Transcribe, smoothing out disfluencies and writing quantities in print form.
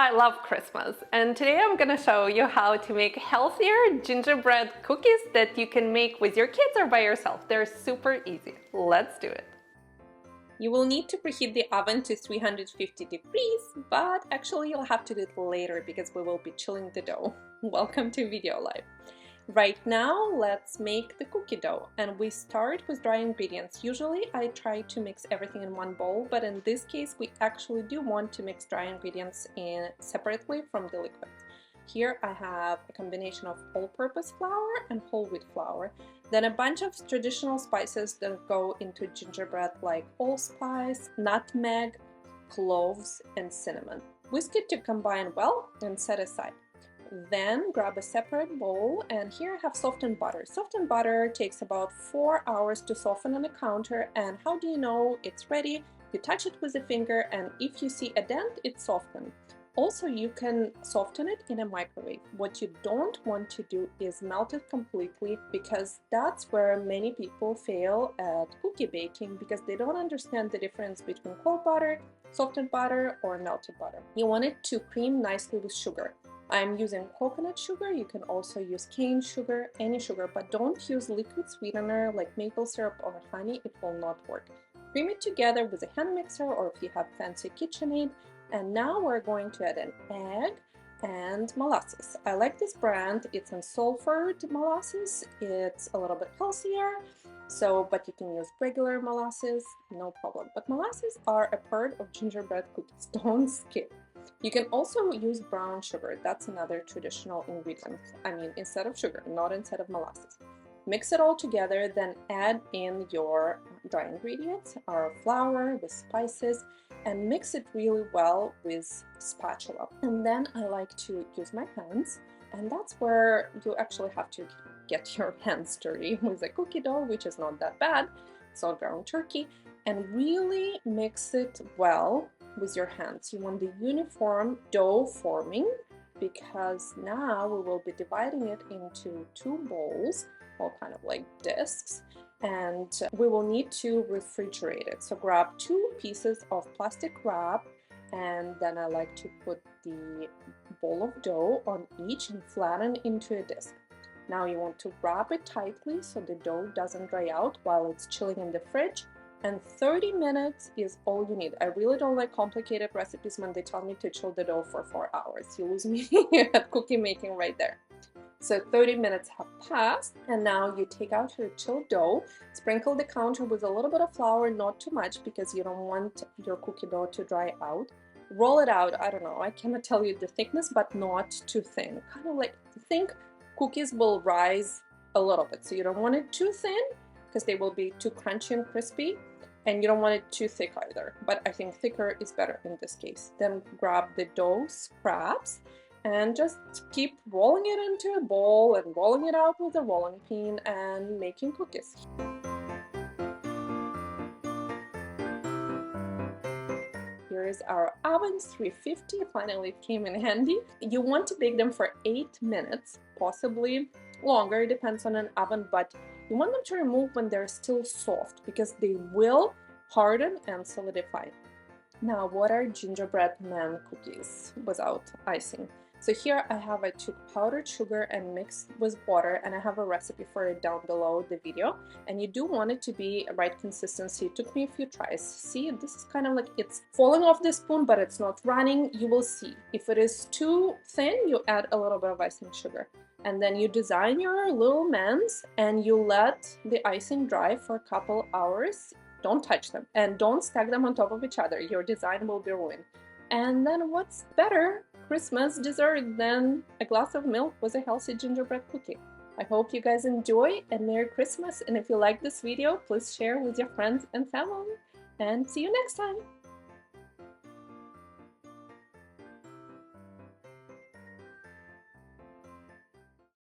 I love Christmas, and today I'm gonna show you how to make healthier gingerbread cookies that you can make with your kids or by yourself. They're super easy. Let's do it. You will need to preheat the oven to 350 degrees, but actually you'll have to do it later because we will be chilling the dough. Welcome to Video Live. Right now, let's make the cookie dough, and we start with dry ingredients. Usually I try to mix everything in one bowl, but in this case we actually do want to mix dry ingredients in separately from the liquid. Here I have a combination of all-purpose flour and whole wheat flour, then a bunch of traditional spices that go into gingerbread like allspice, nutmeg, cloves, and cinnamon. Whisk it to combine well and set aside. Then grab a separate bowl, and here I have softened butter. Softened butter takes about 4 hours to soften on the counter, and how do you know it's ready? You touch it with a finger, and if you see a dent, it's softened. Also, you can soften it in a microwave. What you don't want to do is melt it completely, because that's where many people fail at cookie baking, because they don't understand the difference between cold butter, softened butter, or melted butter. You want it to cream nicely with sugar. I'm using coconut sugar. You can also use cane sugar, any sugar, but don't use liquid sweetener like maple syrup or honey. It will not work. Cream it together with a hand mixer, or if you have fancy KitchenAid. And now we're going to add an egg and molasses. I like this brand. It's unsulfured molasses. It's a little bit healthier. But you can use regular molasses, no problem. But molasses are a part of gingerbread cookies. Don't skip. You can also use brown sugar. That's another traditional ingredient. Instead of sugar, not instead of molasses. Mix it all together, then add in your dry ingredients, our flour with spices, and mix it really well with spatula. And then I like to use my hands, and that's where you actually have to get your hands dirty with a cookie dough, which is not that bad. It's all ground turkey, and really mix it well with your hands. You want the uniform dough forming, because now we will be dividing it into 2 bowls, all kind of like discs, and we will need to refrigerate it. So grab 2 pieces of plastic wrap, and then I like to put the bowl of dough on each and flatten into a disc. Now you want to wrap it tightly so the dough doesn't dry out while it's chilling in the fridge. And 30 minutes is all you need. I really don't like complicated recipes when they tell me to chill the dough for 4 hours. You lose me at cookie making right there. So 30 minutes have passed, and now you take out your chilled dough, sprinkle the counter with a little bit of flour, not too much because you don't want your cookie dough to dry out. Roll it out, I don't know, I cannot tell you the thickness, but not too thin. Kind of like, think cookies will rise a little bit, so you don't want it too thin because they will be too crunchy and crispy. And you don't want it too thick either, but I think thicker is better in this case. Then grab the dough scraps and just keep rolling it into a bowl and rolling it out with a rolling pin and making cookies. Here is our oven, 350, finally it came in handy. You want to bake them for 8 minutes, possibly longer, it depends on an oven, but you want them to remove when they're still soft because they will harden and solidify. Now, what are gingerbread man cookies without icing? So here I took powdered sugar and mixed with water, and I have a recipe for it down below the video. And you do want it to be a right consistency. It took me a few tries. See, this is kind of like it's falling off the spoon, but it's not running. You will see. If it is too thin, you add a little bit of icing sugar. And then you design your little mans and you let the icing dry for a couple hours. Don't touch them and don't stack them on top of each other. Your design will be ruined. And then what's better Christmas dessert than a glass of milk with a healthy gingerbread cookie? I hope you guys enjoy, and Merry Christmas. And if you like this video, please share with your friends and family. And see you next time.